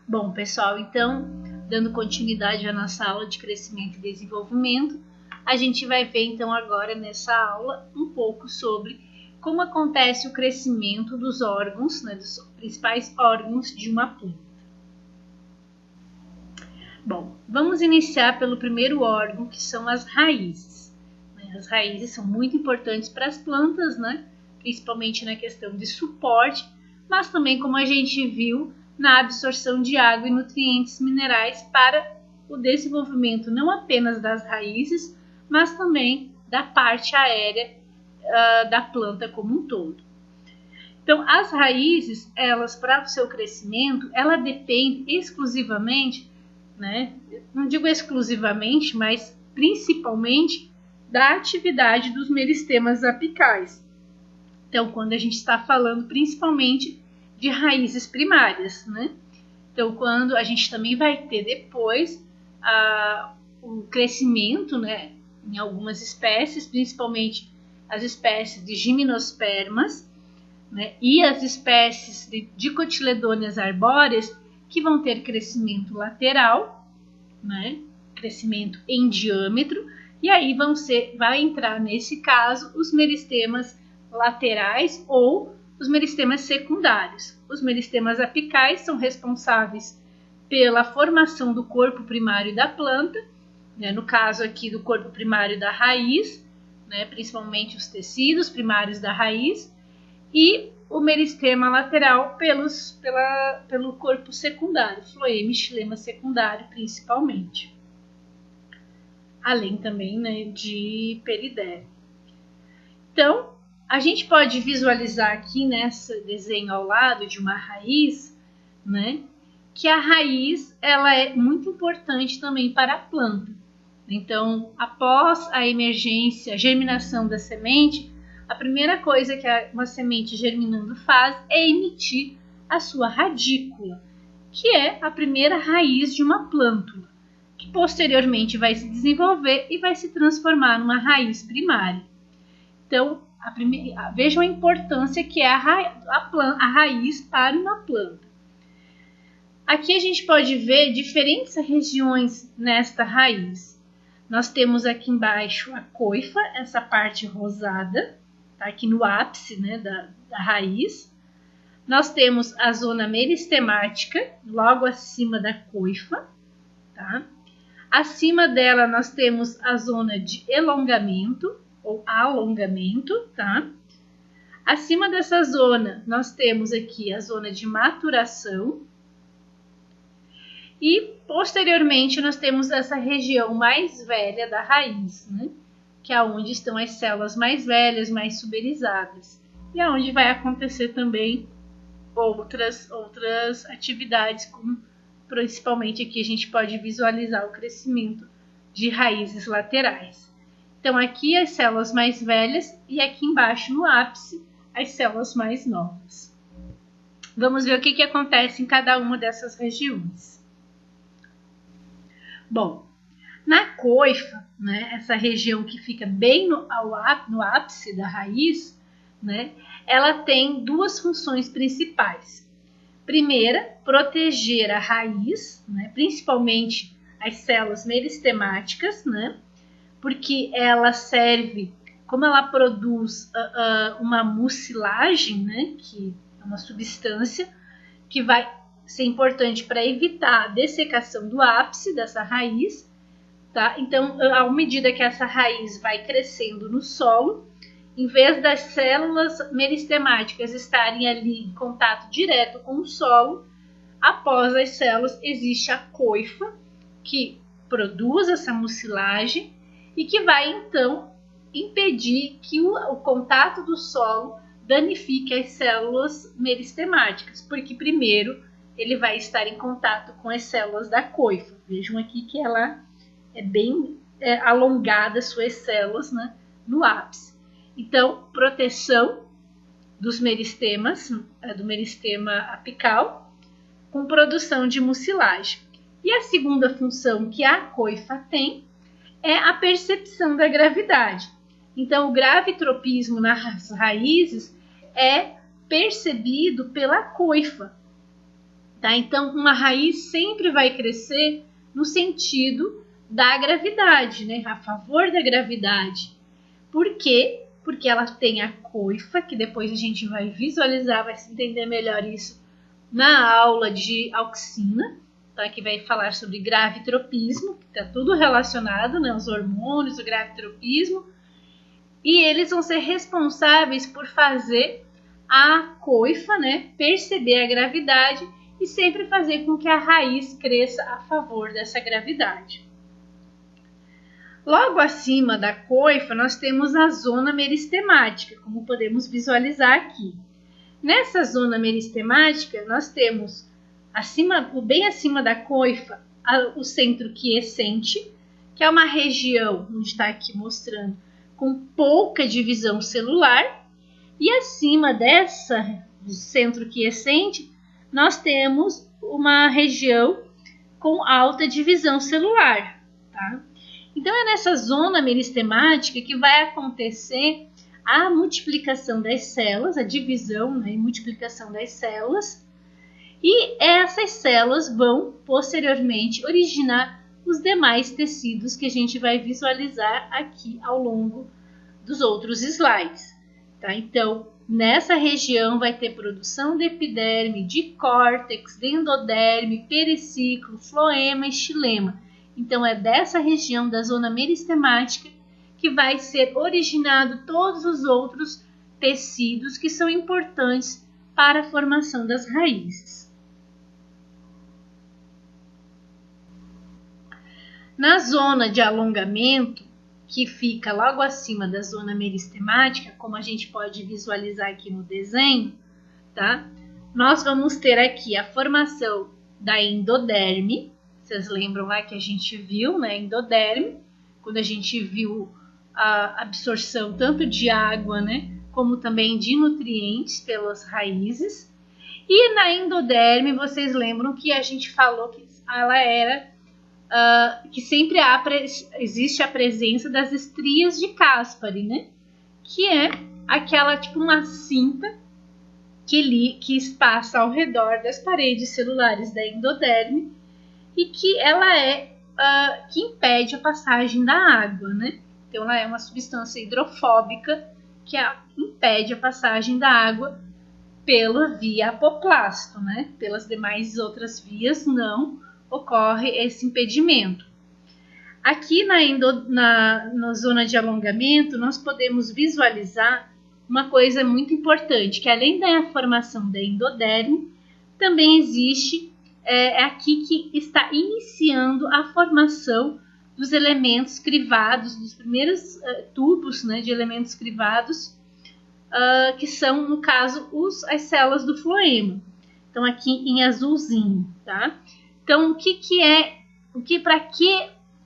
Bom, pessoal, então, dando continuidade à nossa aula de crescimento e desenvolvimento, a gente vai ver então agora nessa aula um pouco sobre como acontece o crescimento dos órgãos, né, dos principais órgãos de uma planta. Bom, vamos iniciar pelo primeiro órgão, que são as raízes. As raízes são muito importantes para as plantas, né, principalmente na questão de suporte, mas também, como a gente viu, na absorção de água e nutrientes minerais para o desenvolvimento não apenas das raízes, mas também da parte aérea da planta como um todo. Então, as raízes, elas, para o seu crescimento, ela depende exclusivamente, né, não digo exclusivamente, mas principalmente da atividade dos meristemas apicais. Então, quando a gente está falando principalmente de raízes primárias, né? Então, quando a gente também vai ter depois o crescimento, né, em algumas espécies, principalmente as espécies de gimnospermas, né, e as espécies de dicotiledôneas arbóreas, que vão ter crescimento lateral, né, crescimento em diâmetro, e aí vai entrar nesse caso os meristemas laterais ou os meristemas secundários. Os meristemas apicais são responsáveis pela formação do corpo primário da planta, né, no caso aqui do corpo primário da raiz, né, principalmente os tecidos primários da raiz, e o meristema lateral pelo corpo secundário, floema e xilema secundário principalmente. Além também, né, de periderme. Então, a gente pode visualizar aqui nesse desenho ao lado de uma raiz, né, que a raiz ela é muito importante também para a planta. Então, após a emergência, a germinação da semente, a primeira coisa que uma semente germinando faz é emitir a sua radícula, que é a primeira raiz de uma plântula, que posteriormente vai se desenvolver e vai se transformar numa raiz primária. Então, vejam a importância que é a raiz para uma planta. Aqui a gente pode ver diferentes regiões nesta raiz. Nós temos aqui embaixo a coifa, essa parte rosada, tá aqui no ápice, né, da raiz. Nós temos a zona meristemática, logo acima da coifa. Tá? Acima dela nós temos a zona de elongamento, ou alongamento, tá? Acima dessa zona, nós temos aqui a zona de maturação. E, posteriormente, nós temos essa região mais velha da raiz, né? Que é onde estão as células mais velhas, mais suberizadas. E é onde vai acontecer também outras atividades, como principalmente aqui a gente pode visualizar o crescimento de raízes laterais. Então, aqui as células mais velhas e aqui embaixo no ápice as células mais novas. Vamos ver o que acontece em cada uma dessas regiões. Bom, na coifa, né, essa região que fica bem no ápice da raiz, né, ela tem duas funções principais. Primeira, proteger a raiz, né, principalmente as células meristemáticas, né, porque ela serve, como ela produz uma mucilagem, né, que é uma substância que vai ser importante para evitar a dessecação do ápice dessa raiz, tá? Então, à medida que essa raiz vai crescendo no solo, em vez das células meristemáticas estarem ali em contato direto com o solo, após as células existe a coifa, que produz essa mucilagem e que vai, então, impedir que o contato do solo danifique as células meristemáticas, porque primeiro ele vai estar em contato com as células da coifa. Vejam aqui que ela é bem alongada, suas células, né, no ápice. Então, proteção dos meristemas, do meristema apical, com produção de mucilagem. E a segunda função que a coifa tem é a percepção da gravidade. Então, o gravitropismo nas raízes é percebido pela coifa. tá? Então, uma raiz sempre vai crescer no sentido da gravidade, né? A favor da gravidade. Por quê? Porque ela tem a coifa, que depois a gente vai visualizar, vai entender melhor isso na aula de auxina, tá? Que vai falar sobre gravitropismo, que está tudo relacionado, né? Os hormônios, o gravitropismo. E eles vão ser responsáveis por fazer a coifa, né, perceber a gravidade e sempre fazer com que a raiz cresça a favor dessa gravidade. Logo acima da coifa, nós temos a zona meristemática, como podemos visualizar aqui. Nessa zona meristemática, nós temos bem acima da coifa o centro quiescente, que é uma região, onde está aqui mostrando, com pouca divisão celular, e acima do centro quiescente, nós temos uma região com alta divisão celular, tá? Então, é nessa zona meristemática que vai acontecer a multiplicação das células, a divisão, né, e multiplicação das células, e essas células vão, posteriormente, originar os demais tecidos que a gente vai visualizar aqui ao longo dos outros slides, tá? Então, nessa região vai ter produção de epiderme, de córtex, de endoderme, periciclo, floema e xilema. Então, é dessa região da zona meristemática que vai ser originado todos os outros tecidos que são importantes para a formação das raízes. Na zona de alongamento, que fica logo acima da zona meristemática, como a gente pode visualizar aqui no desenho, tá? Nós vamos ter aqui a formação da endoderme. Vocês lembram lá que a gente viu, né, endoderme, quando a gente viu a absorção tanto de água, né, como também de nutrientes pelas raízes. E na endoderme, vocês lembram que a gente falou que ela era que sempre existe a presença das estrias de Caspary, né? Que é aquela tipo uma cinta que passa ao redor das paredes celulares da endoderme e que ela que impede a passagem da água, né? Então ela é uma substância hidrofóbica que impede a passagem da água pela via apoplasto, né? Pelas demais outras vias não ocorre esse impedimento. Aqui na zona de alongamento, nós podemos visualizar uma coisa muito importante, que além da formação da endoderme, também existe aqui que está iniciando a formação dos elementos crivados, dos primeiros tubos, né, de elementos crivados, que são, no caso, as células do floema. Então, aqui em azulzinho, tá? Então,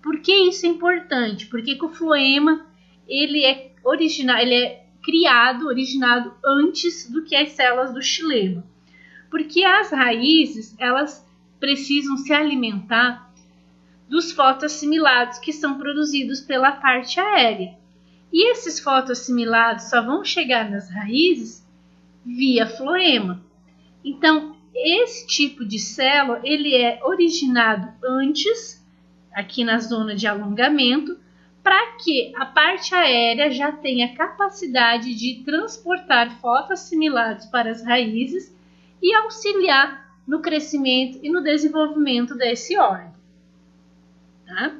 por que isso é importante? Porque o floema ele é originado antes do que as células do xilema. Porque as raízes, elas precisam se alimentar dos fotoassimilados que são produzidos pela parte aérea. E esses fotoassimilados só vão chegar nas raízes via floema. Então, esse tipo de célula, ele é originado antes, aqui na zona de alongamento, para que a parte aérea já tenha capacidade de transportar fotoassimilados para as raízes e auxiliar no crescimento e no desenvolvimento desse órgão. Tá?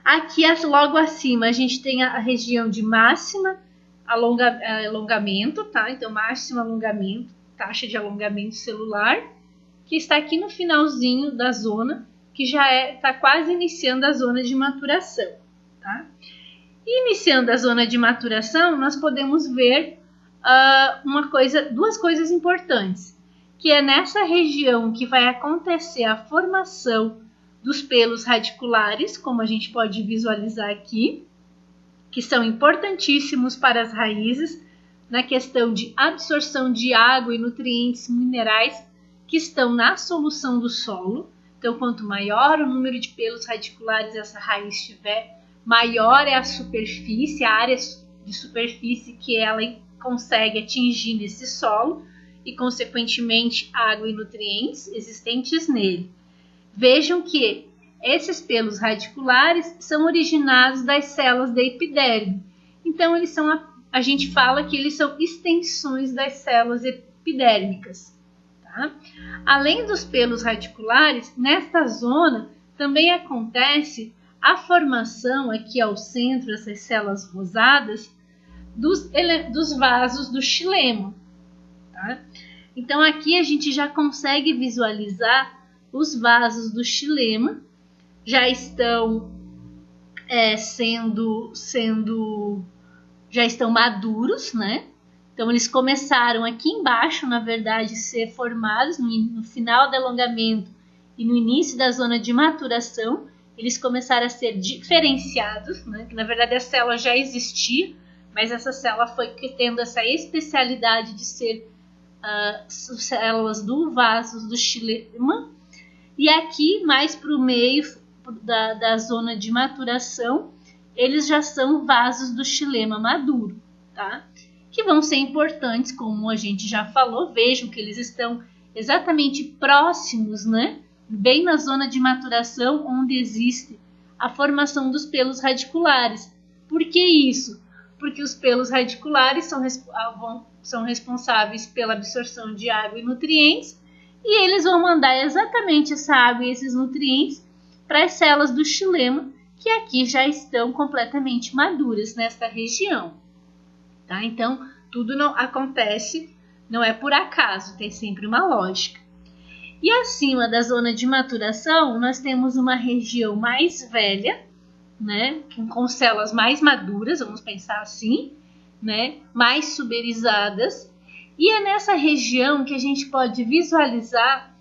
Aqui, logo acima, a gente tem a região de máxima alongamento, tá? Então, máximo alongamento, taxa de alongamento celular, que está aqui no finalzinho da zona, que já está quase iniciando a zona de maturação. Tá? Iniciando a zona de maturação, nós podemos ver duas coisas importantes, que é nessa região que vai acontecer a formação dos pelos radiculares, como a gente pode visualizar aqui, que são importantíssimos para as raízes na questão de absorção de água e nutrientes minerais que estão na solução do solo. Então, quanto maior o número de pelos radiculares essa raiz tiver, maior é a superfície, a área de superfície que ela consegue atingir nesse solo, e, consequentemente, água e nutrientes existentes nele. Vejam que esses pelos radiculares são originados das células da epiderme. Então, a gente fala que eles são extensões das células epidérmicas. Tá? Além dos pelos radiculares, nesta zona também acontece a formação, aqui ao centro, essas células rosadas, dos vasos do xilema. Tá? Então, aqui a gente já consegue visualizar os vasos do xilema, já estão já estão maduros, né? Então, eles começaram aqui embaixo, na verdade, a ser formados no final do alongamento e no início da zona de maturação. Eles começaram a ser diferenciados, né? Que na verdade a célula já existia, mas essa célula foi tendo essa especialidade de ser células do vaso do xilema. E aqui, mais para o meio da zona de maturação, eles já são vasos do xilema maduro, tá? Que vão ser importantes, como a gente já falou. Vejam que eles estão exatamente próximos, né? Bem na zona de maturação, onde existe a formação dos pelos radiculares. Por que isso? Porque os pelos radiculares são responsáveis pela absorção de água e nutrientes, e eles vão mandar exatamente essa água e esses nutrientes para as células do xilema, que aqui já estão completamente maduras nesta região. Tá? Então, tudo não acontece, não é por acaso, tem sempre uma lógica. E acima da zona de maturação, nós temos uma região mais velha, né, com células mais maduras, vamos pensar assim, né, mais suberizadas. E é nessa região que a gente pode visualizar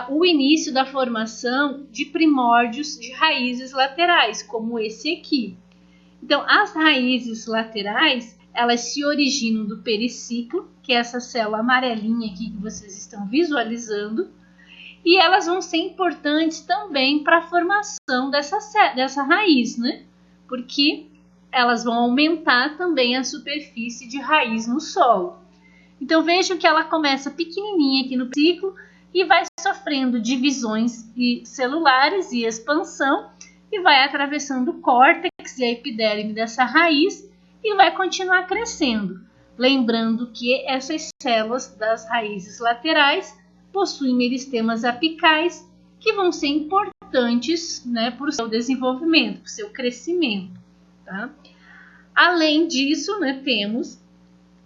o início da formação de primórdios de raízes laterais, como esse aqui. Então, as raízes laterais, elas se originam do periciclo, que é essa célula amarelinha aqui que vocês estão visualizando, e elas vão ser importantes também para a formação dessa raiz, né? Porque elas vão aumentar também a superfície de raiz no solo. Então, vejam que ela começa pequenininha aqui no ciclo e vai sofrendo divisões celulares e expansão e vai atravessando o córtex e a epiderme dessa raiz e vai continuar crescendo. Lembrando que essas células das raízes laterais possuem meristemas apicais que vão ser importantes, né, para o seu desenvolvimento, para o seu crescimento. Tá? Além disso, né, temos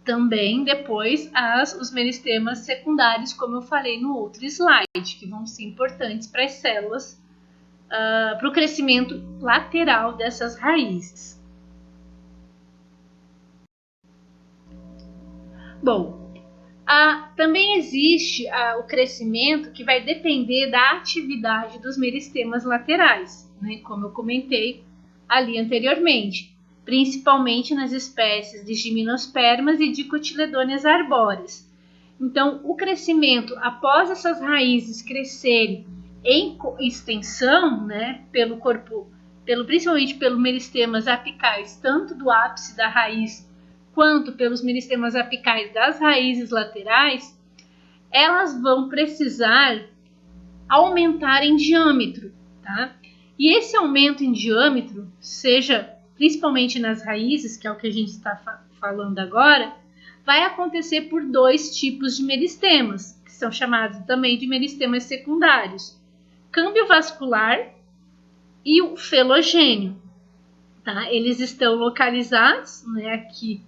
também depois os meristemas secundários, como eu falei no outro slide, que vão ser importantes para as células, para o crescimento lateral dessas raízes. Bom, também existe o crescimento que vai depender da atividade dos meristemas laterais, né, como eu comentei ali anteriormente, principalmente nas espécies de gimnospermas e dicotiledôneas arbóreas. Então, o crescimento após essas raízes crescerem em extensão, né, pelo corpo, principalmente pelos meristemas apicais, tanto do ápice da raiz quanto pelos meristemas apicais das raízes laterais, elas vão precisar aumentar em diâmetro, tá? E esse aumento em diâmetro, seja principalmente nas raízes, que é o que a gente está falando agora, vai acontecer por dois tipos de meristemas, que são chamados também de meristemas secundários: câmbio vascular e o felogênio. Tá? Eles estão localizados, né, aqui,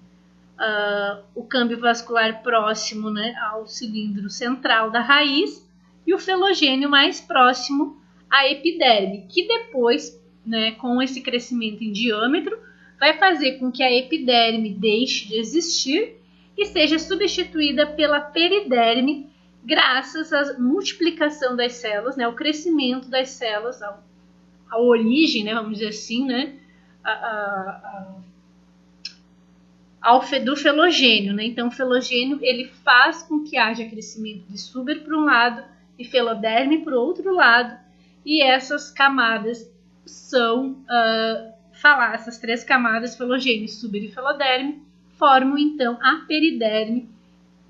o câmbio vascular próximo, né, ao cilindro central da raiz e o felogênio mais próximo à epiderme, que depois, né, com esse crescimento em diâmetro, vai fazer com que a epiderme deixe de existir e seja substituída pela periderme, graças à multiplicação das células, né, ao crescimento das células, à origem, né, vamos dizer assim, né, do felogênio. Né? Então, o felogênio ele faz com que haja crescimento de suber por um lado e feloderme por outro lado, e essas camadas são, essas três camadas, felogênio, suber e feloderme, formam então a periderme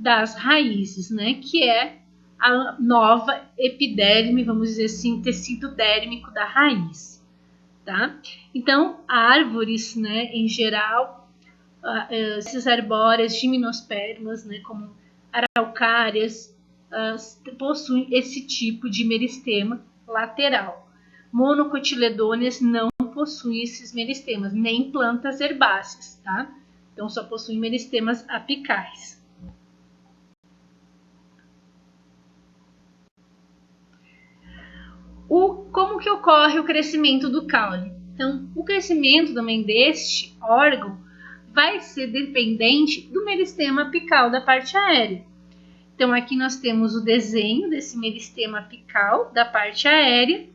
das raízes, né? Que é a nova epiderme, vamos dizer assim, tecido dérmico da raiz, tá? Então, árvores, né, em geral, essas arbóreas, gimnospermas, né, como araucárias, possuem esse tipo de meristema lateral. Monocotiledôneas não possuem esses meristemas, nem plantas herbáceas, tá? Então, só possuem meristemas apicais. Como que ocorre o crescimento do caule? Então, o crescimento também deste órgão vai ser dependente do meristema apical da parte aérea. Então, aqui nós temos o desenho desse meristema apical da parte aérea,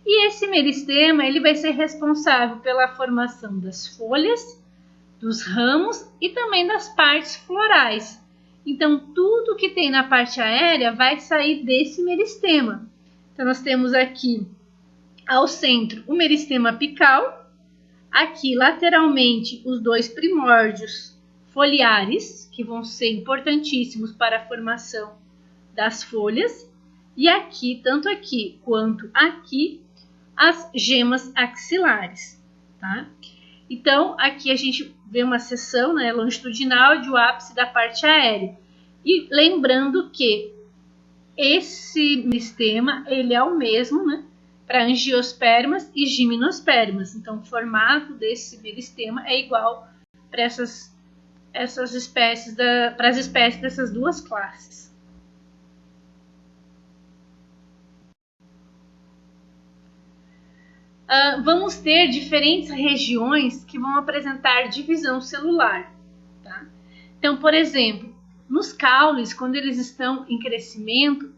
e esse meristema ele vai ser responsável pela formação das folhas, dos ramos e também das partes florais. Então, tudo que tem na parte aérea vai sair desse meristema. Então, nós temos aqui ao centro o meristema apical, aqui lateralmente os dois primórdios foliares, que vão ser importantíssimos para a formação das folhas, e aqui, tanto aqui quanto aqui, as gemas axilares, tá? Então, aqui a gente vê uma seção, né, longitudinal de o ápice da parte aérea. E lembrando que esse meristema, ele é o mesmo, né, para angiospermas e gimnospermas. Então, o formato desse meristema é igual para essas espécies, para as espécies dessas duas classes. Vamos ter diferentes regiões que vão apresentar divisão celular, tá? Então, por exemplo, nos caules, quando eles estão em crescimento,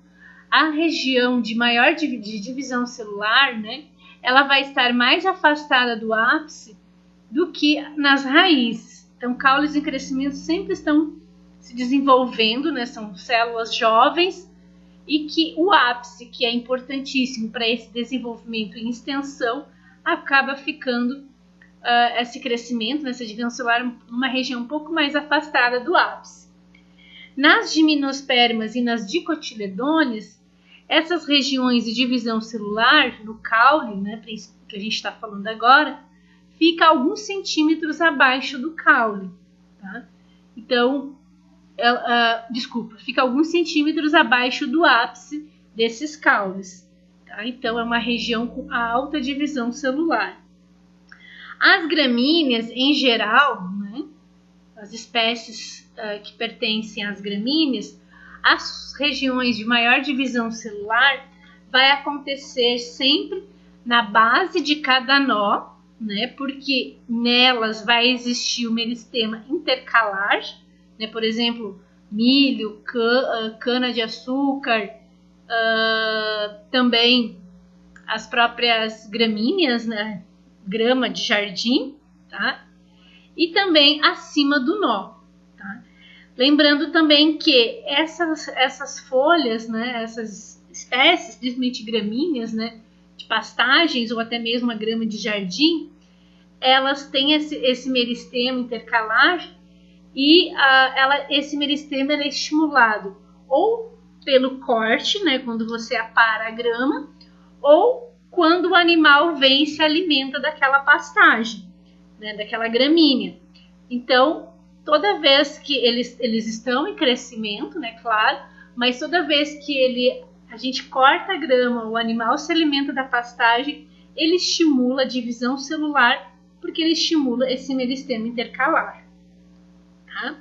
a região de maior divisão celular, né, ela vai estar mais afastada do ápice do que nas raízes. Então, caules em crescimento sempre estão se desenvolvendo, né, são células jovens, e que o ápice, que é importantíssimo para esse desenvolvimento em extensão, acaba ficando esse crescimento, nessa divisão celular, numa região um pouco mais afastada do ápice. Nas gimnospermas e nas dicotiledôneas, essas regiões de divisão celular, no caule, né, que a gente está falando agora, fica alguns centímetros abaixo do caule, tá? Então, fica alguns centímetros abaixo do ápice desses caules, tá? Então, é uma região com alta divisão celular. As gramíneas, em geral, né, as espécies que pertencem às gramíneas, as regiões de maior divisão celular vai acontecer sempre na base de cada nó, né, porque nelas vai existir o meristema intercalar, né, por exemplo, milho, cana-de-açúcar, também as próprias gramíneas, né, grama de jardim, tá? E também acima do nó, tá? Lembrando também que essas folhas, né, essas espécies, principalmente gramíneas, né, de pastagens ou até mesmo a grama de jardim, elas têm esse meristema intercalar e esse meristema é estimulado ou pelo corte, né, quando você apara a grama, ou quando o animal vem e se alimenta daquela pastagem, né, daquela gramínea. Então, toda vez que eles estão em crescimento, né, claro, mas toda vez que a gente corta a grama, o animal se alimenta da pastagem, ele estimula a divisão celular, porque ele estimula esse meristema intercalar. Tá?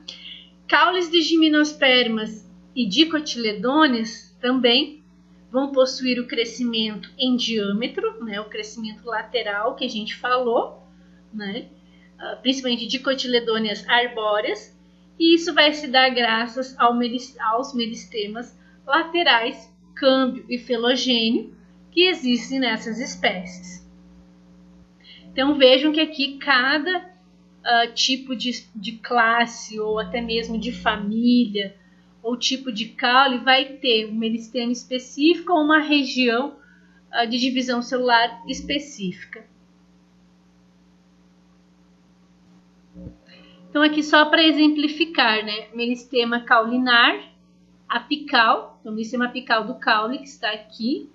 Caules de gimnospermas e dicotiledôneas também vão possuir o crescimento em diâmetro, né, o crescimento lateral que a gente falou, né, principalmente dicotiledôneas arbóreas, e isso vai se dar graças aos meristemas laterais, câmbio e filogênio, que existem nessas espécies. Então vejam que aqui cada tipo de classe, ou até mesmo de família, ou tipo de caule, vai ter um meristema específico ou uma região de divisão celular específica. Então, aqui só para exemplificar, né? Meristema caulinar, apical, então o meristema apical do caule que está aqui,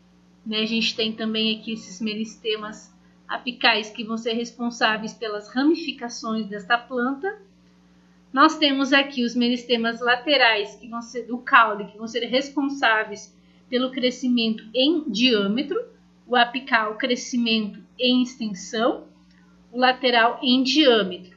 né? A gente tem também aqui esses meristemas apicais que vão ser responsáveis pelas ramificações desta planta. Nós temos aqui os meristemas laterais que vão ser do caule, que vão ser responsáveis pelo crescimento em diâmetro, o apical crescimento em extensão, o lateral em diâmetro.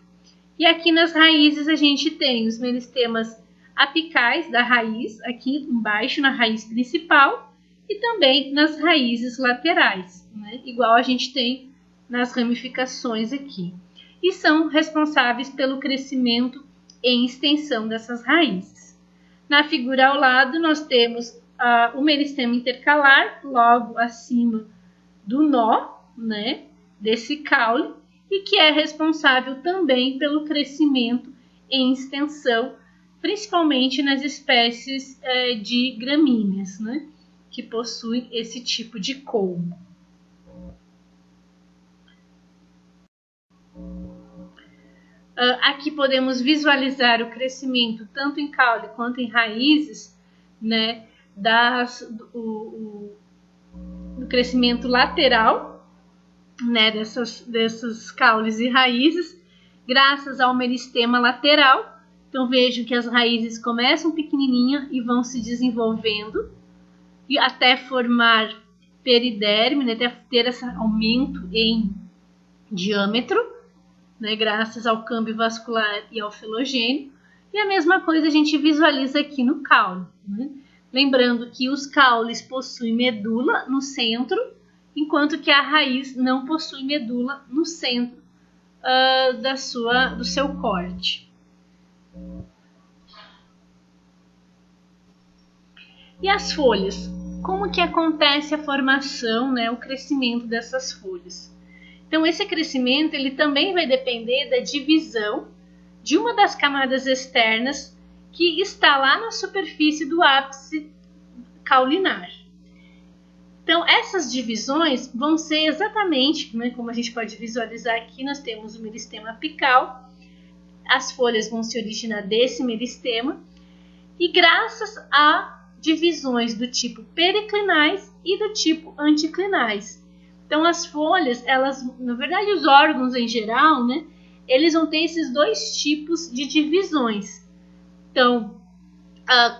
E aqui nas raízes a gente tem os meristemas apicais da raiz, aqui embaixo na raiz principal, e também nas raízes laterais, né? Igual a gente tem nas ramificações aqui. E são responsáveis pelo crescimento em extensão dessas raízes. Na figura ao lado nós temos o meristema intercalar, logo acima do nó, né, desse caule, e que é responsável também pelo crescimento em extensão, principalmente nas espécies de gramíneas, né, que possuem esse tipo de colmo. Aqui podemos visualizar o crescimento tanto em caule quanto em raízes, né, do crescimento lateral, né, desses caules e raízes, graças ao meristema lateral. Então vejam que as raízes começam pequenininha e vão se desenvolvendo e até formar periderme, né, até ter esse aumento em diâmetro, né, graças ao câmbio vascular e ao filogênio. E a mesma coisa a gente visualiza aqui no caule, né? Lembrando que os caules possuem medula no centro, enquanto que a raiz não possui medula no centro do seu corte. E as folhas? Como que acontece a formação, né, o crescimento dessas folhas? Então, esse crescimento ele também vai depender da divisão de uma das camadas externas que está lá na superfície do ápice caulinar. Então, essas divisões vão ser exatamente, né, como a gente pode visualizar aqui, nós temos o meristema apical, as folhas vão se originar desse meristema, e graças a divisões do tipo periclinais e do tipo anticlinais. Então, as folhas, elas, na verdade, os órgãos em geral, né, eles vão ter esses dois tipos de divisões. Então,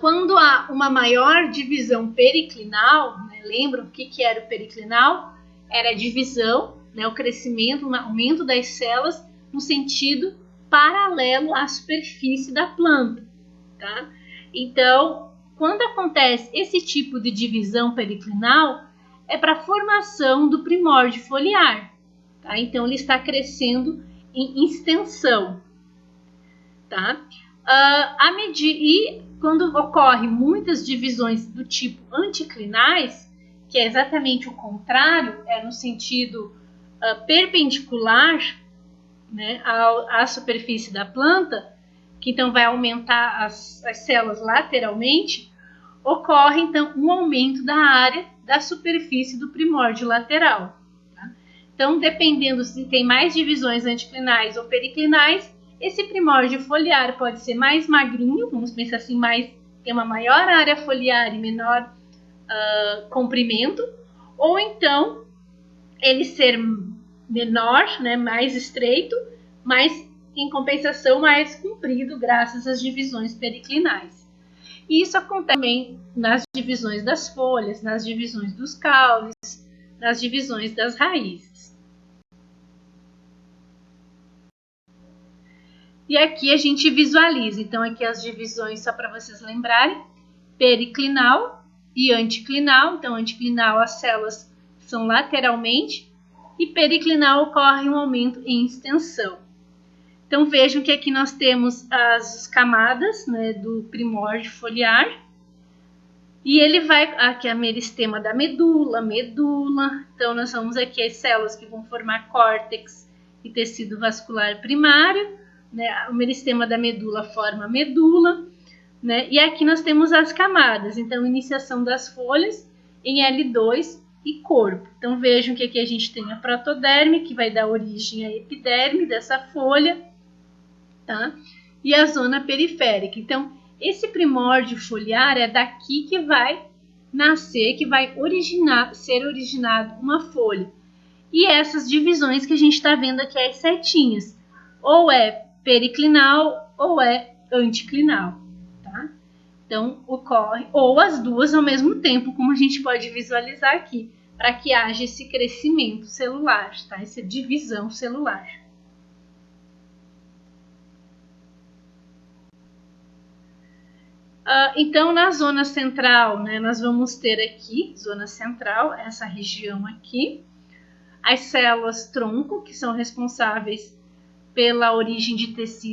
quando há uma maior divisão periclinal, né, lembram o que era o periclinal? Era a divisão, né, o crescimento, o aumento das células no sentido paralelo à superfície da planta. Tá? Então, quando acontece esse tipo de divisão periclinal, é para a formação do primórdio foliar. Tá? Então, ele está crescendo em extensão. Tá? E quando ocorrem muitas divisões do tipo anticlinais, que é exatamente o contrário, é no sentido perpendicular, né, à superfície da planta, que então vai aumentar as células lateralmente, ocorre então um aumento da área da superfície do primórdio lateral. Tá? Então, dependendo se tem mais divisões anticlinais ou periclinais, esse primórdio foliar pode ser mais magrinho, vamos pensar assim, tem uma maior área foliar e menor comprimento, ou então ele ser menor, né, mais estreito, mas em compensação mais comprido graças às divisões periclinais. E isso acontece também nas divisões das folhas, nas divisões dos caules, nas divisões das raízes. E aqui a gente visualiza, então aqui as divisões, só para vocês lembrarem, periclinal e anticlinal. Então, anticlinal as células são lateralmente e periclinal ocorre um aumento em extensão. Então, vejam que aqui nós temos as camadas, né, do primórdio foliar. E ele vai, aqui é a meristema da medula. Então, nós vamos aqui as células que vão formar córtex e tecido vascular primário. Né? O meristema da medula forma a medula. Né? E aqui nós temos as camadas. Então, iniciação das folhas em L2 e corpo. Então, vejam que aqui a gente tem a protoderme, que vai dar origem à epiderme dessa folha. tá? E a zona periférica. Então, esse primórdio foliar é daqui que vai nascer, que vai ser originado uma folha. E essas divisões que a gente está vendo aqui, as setinhas, ou é periclinal ou é anticlinal, tá? Então, ocorre, ou as duas ao mesmo tempo, como a gente pode visualizar aqui, para que haja esse crescimento celular, tá? Essa divisão celular. Então, na zona central, né, nós vamos ter aqui, zona central, essa região aqui, as células tronco, que são responsáveis pela origem de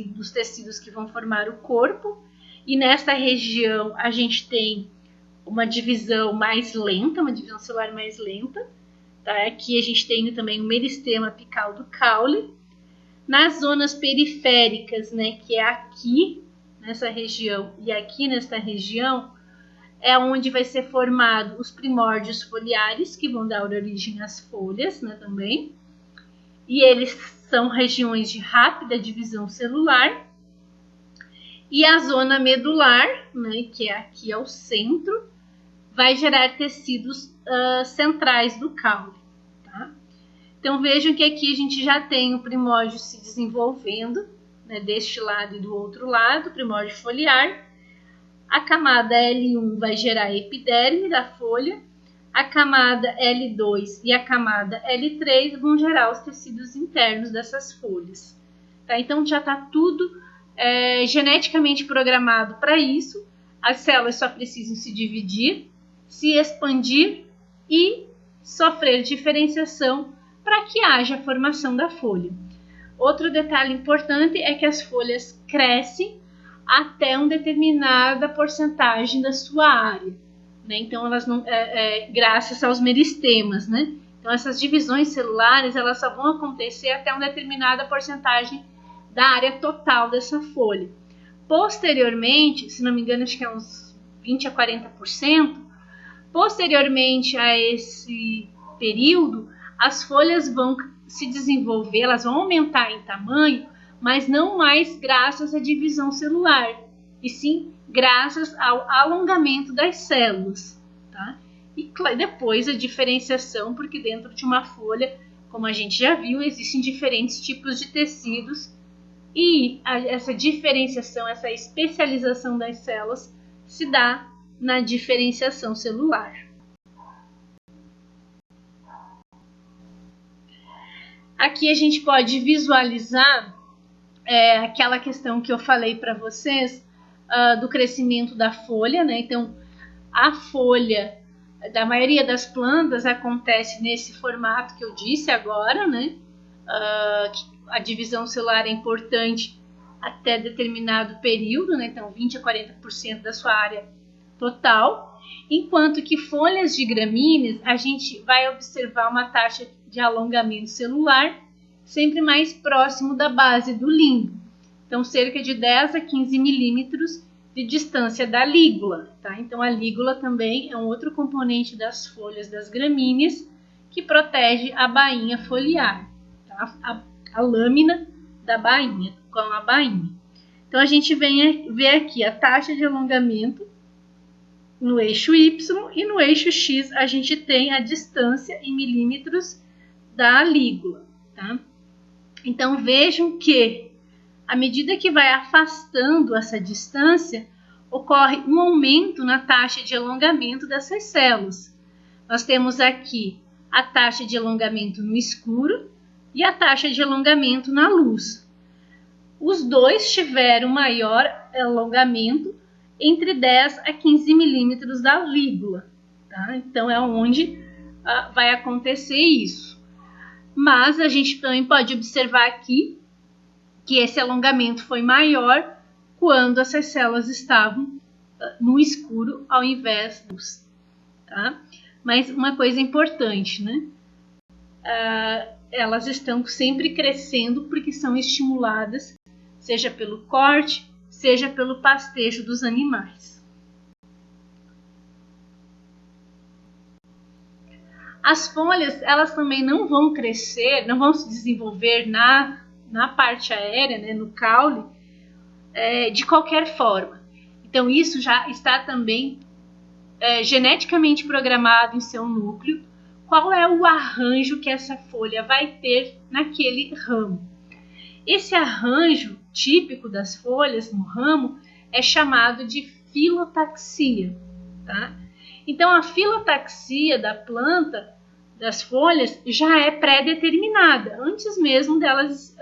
dos tecidos que vão formar o corpo, e nesta região a gente tem uma divisão mais lenta, uma divisão celular mais lenta, tá? Aqui a gente tem também o meristema apical do caule. Nas zonas periféricas, né, que é aqui, nessa região, e aqui nesta região, é onde vai ser formado os primórdios foliares, que vão dar origem às folhas, né, também. E eles são regiões de rápida divisão celular. E a zona medular, né, que é aqui ao centro, vai gerar tecidos centrais do caule. Tá? Então vejam que aqui a gente já tem o primórdio se desenvolvendo, né, deste lado e do outro lado, primórdio foliar. A camada L1 vai gerar a epiderme da folha, a camada L2 e a camada L3 vão gerar os tecidos internos dessas folhas. Tá? Então já está tudo geneticamente programado para isso. As células só precisam se dividir, se expandir e sofrer diferenciação para que haja a formação da folha. Outro detalhe importante é que as folhas crescem até uma determinada porcentagem da sua área, né? Então elas não, graças aos meristemas, né? Então essas divisões celulares elas só vão acontecer até uma determinada porcentagem da área total dessa folha. Posteriormente, se não me engano, acho que é uns 20 a 40%, posteriormente a esse período, as folhas vão se desenvolver, elas vão aumentar em tamanho, mas não mais graças à divisão celular, e sim graças ao alongamento das células, tá? E depois a diferenciação, porque dentro de uma folha, como a gente já viu, existem diferentes tipos de tecidos, e essa diferenciação, essa especialização das células se dá na diferenciação celular. Aqui a gente pode visualizar aquela questão que eu falei para vocês do crescimento da folha, né? Então, a folha da maioria das plantas acontece nesse formato que eu disse agora, né? A divisão celular é importante até determinado período, né? Então 20 a 40% da sua área total, enquanto que folhas de gramíneas a gente vai observar uma taxa de alongamento celular sempre mais próximo da base do limbo, então cerca de 10 a 15 milímetros de distância da lígula, tá? Então a lígula também é um outro componente das folhas das gramíneas que protege a bainha foliar, tá? A lâmina da bainha, com a bainha. Então a gente vê aqui a taxa de alongamento no eixo Y e no eixo X a gente tem a distância em milímetros da lígula, tá? Então vejam que à medida que vai afastando essa distância, ocorre um aumento na taxa de alongamento dessas células. Nós temos aqui a taxa de alongamento no escuro e a taxa de alongamento na luz. Os dois tiveram maior alongamento entre 10 a 15 milímetros da lígula, tá? Então é onde vai acontecer isso. Mas a gente também pode observar aqui que esse alongamento foi maior quando essas células estavam no escuro ao invés da luz, tá? Mas uma coisa importante, né? Elas estão sempre crescendo porque são estimuladas, seja pelo corte, seja pelo pastejo dos animais. As folhas, elas também não vão crescer, não vão se desenvolver na parte aérea, né, no caule, de qualquer forma. Então isso já está também geneticamente programado em seu núcleo, qual é o arranjo que essa folha vai ter naquele ramo. Esse arranjo típico das folhas no ramo é chamado de filotaxia, tá? Então a filotaxia da planta, das folhas, já é pré-determinada, antes mesmo delas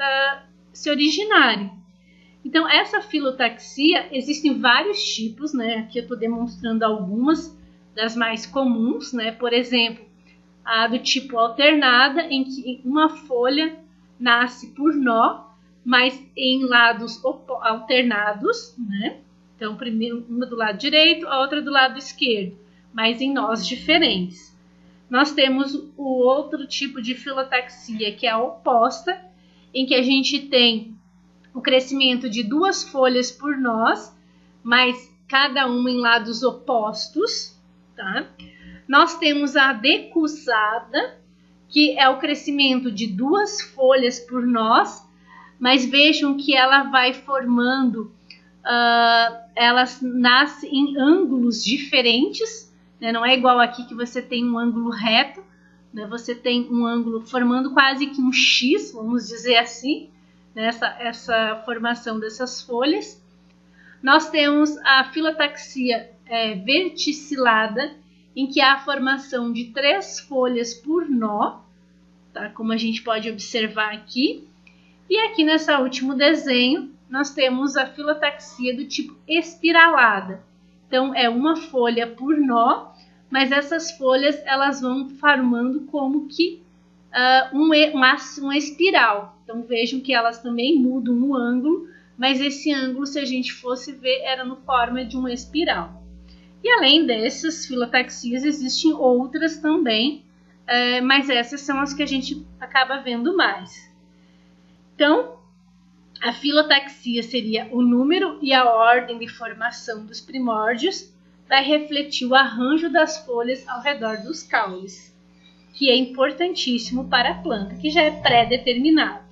se originarem. Então essa filotaxia, existem vários tipos, né? Aqui eu estou demonstrando algumas das mais comuns, né? Por exemplo, a do tipo alternada, em que uma folha nasce por nó, mas em lados alternados, né? Então, primeiro uma do lado direito, a outra do lado esquerdo, mas em nós diferentes. Nós temos o outro tipo de filotaxia, que é a oposta, em que a gente tem o crescimento de duas folhas por nós, mas cada uma em lados opostos, tá? Nós temos a decussada, que é o crescimento de duas folhas por nós, mas vejam que ela vai formando, elas nascem em ângulos diferentes, né? Não é igual aqui que você tem um ângulo reto, né? Você tem um ângulo formando quase que um X, vamos dizer assim, né? Essa formação dessas folhas. Nós temos a filotaxia verticilada, em que há a formação de 3 folhas por nó, tá? Como a gente pode observar aqui. E aqui nesse último desenho, nós temos a filotaxia do tipo espiralada. Então, é uma folha por nó, mas essas folhas elas vão formando como que uma espiral. Então, vejam que elas também mudam o ângulo, mas esse ângulo, se a gente fosse ver, era no forma de uma espiral. E além dessas filotaxias, existem outras também, mas essas são as que a gente acaba vendo mais. Então, a filotaxia seria o número e a ordem de formação dos primórdios, vai refletir o arranjo das folhas ao redor dos caules, que é importantíssimo para a planta, que já é pré-determinado.